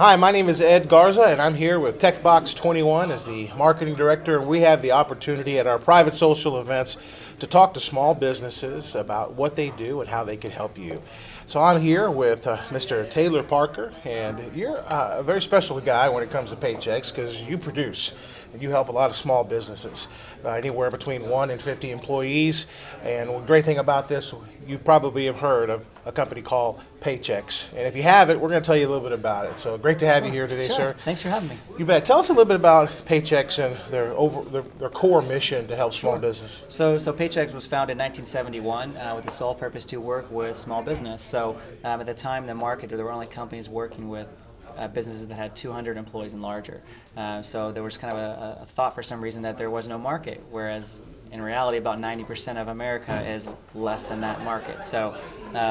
Hi, my name is Ed Garza, and I'm here with TechBox 21 as the marketing director. And we have the opportunity at our private social events to talk to small businesses about what they do and how they can help you. So I'm here with Mr. Taylor Parker, and you're a very special guy when it comes to paychecks because you produce and you help a lot of small businesses, anywhere between 1 and 50 employees. And the great thing about this, you probably have heard of a company called Paychecks. And if you haven't, we're going to tell you a little bit about it. So great to have you here today, sir. Thanks for having me. You bet. Tell us a little bit about Paychecks and their core mission to help small business. So Paychecks was founded in 1971 with the sole purpose to work with small business. So at the time, the market, there were only companies working with businesses that had 200 employees and larger. So there was kind of a thought for some reason that there was no market, whereas in reality about 90% of America is less than that market. So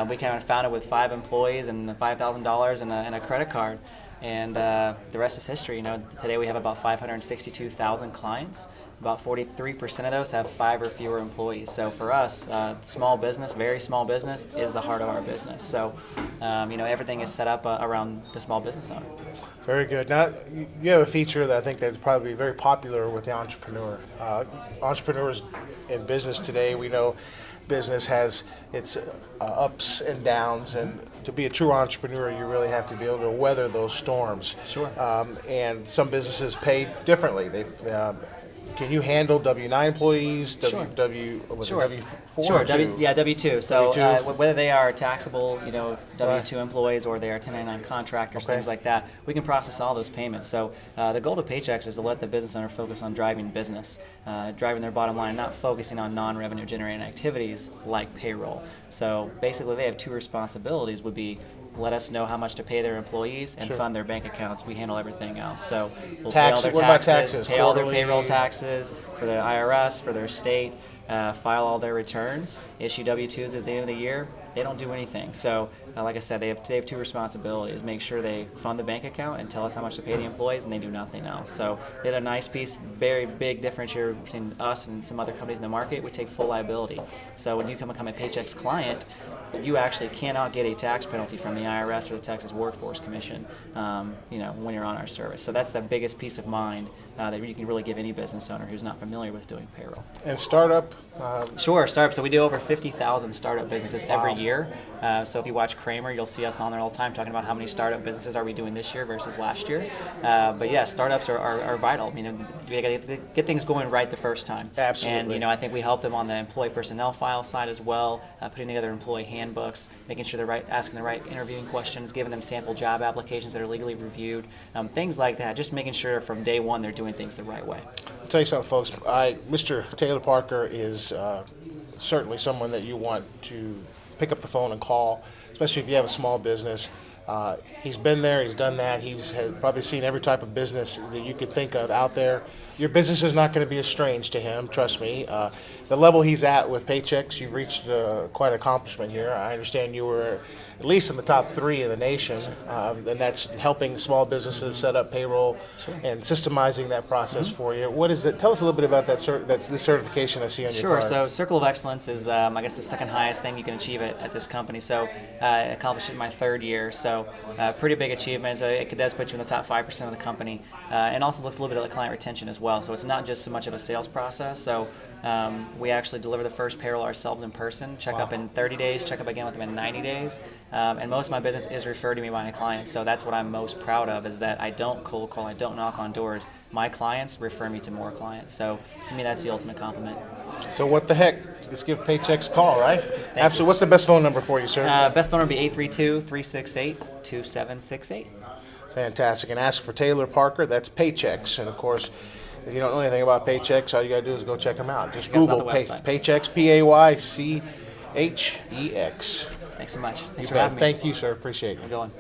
we kind of founded with 5 employees and $5,000 and a credit card. And the rest is history. You know, today we have about 562,000 clients. About 43% of those have 5 or fewer employees. So for us, small business, very small business, is the heart of our business. So everything is set up around the small business owner. Very good. Now, you have a feature that I think that's probably very popular with the entrepreneur. Entrepreneurs in business today, we know business has its ups and downs, and to be a true entrepreneur, you really have to be able to weather those storms. Sure. And some businesses pay differently. Can you handle W-9 employees, Sure. W4? Sure, W-2. So W2. Whether they are taxable, W-2 employees, or they are 1099 contractors, things like that, we can process all those payments. So the goal of Paychecks is to let the business owner focus on driving business, driving their bottom line, not focusing on non-revenue generating activities like payroll. So basically, they have 2 responsibilities: would be let us know how much to pay their employees and fund their bank accounts. We handle everything else. So we'll pay all their What about taxes, taxes? pay all their payroll taxes for their IRS, for their state, file all their returns, issue W-2s at the end of the year. They don't do anything. So like I said, they have 2 responsibilities: make sure they fund the bank account and tell us how much to pay the employees, and they do nothing else. So they have a nice piece, very big differentiator between us and some other companies in the market. We take full liability. So when you become a Paychecks client, you actually cannot get a tax penalty from the IRS or the Texas Workforce Commission, when you're on our service. So that's the biggest peace of mind that you can really give any business owner who's not familiar with doing payroll. And startup? Sure, startup. So we do over 50,000 startup businesses every year. So if you watch Kramer, you'll see us on there all the time talking about how many startup businesses are we doing this year versus last year. But yeah, startups are vital. You got to get things going right the first time. Absolutely. And I think we help them on the employee personnel file side as well, putting together employee handbooks, making sure they're asking the right interviewing questions, giving them sample job applications that are legally reviewed, things like that. Just making sure from day one they're doing things the right way. I'll tell you something, folks. Mr. Taylor Parker is certainly someone that you want to pick up the phone and call, especially if you have a small business. He's been there, he's done that, has probably seen every type of business that you could think of out there. Your business is not going to be as strange to him, trust me. The level he's at with Paychecks, you've reached quite an accomplishment here. I understand you were at least in the top 3 in the nation, and that's helping small businesses set up payroll and systemizing that process for you. What is it? Tell us a little bit about the certification I see on your card. Sure. So Circle of Excellence is, I guess, the second highest thing you can achieve at this company. So I accomplished it in my 3rd year. So pretty big achievement. It does put you in the top 5% of the company, and also looks a little bit at client retention as well. So it's not just so much of a sales process. So we actually deliver the first payroll ourselves in person, check up in 30 days, check up again with them in 90 days. And most of my business is referred to me by my clients. So that's what I'm most proud of, is that I don't cold call, I don't knock on doors. My clients refer me to more clients. So to me, that's the ultimate compliment. So what the heck? Let's give Paychecks a call, right? Absolutely. What's the best phone number for you, sir? Best phone number would be 832-368-2768. Fantastic. And ask for Taylor Parker. That's Paychecks. And of course, if you don't know anything about Paychecks, all you got to do is go check them out. Just Google Paychecks, Paychex. Thanks so much. Thanks for having me. Thank you, sir. Appreciate it. How's it going?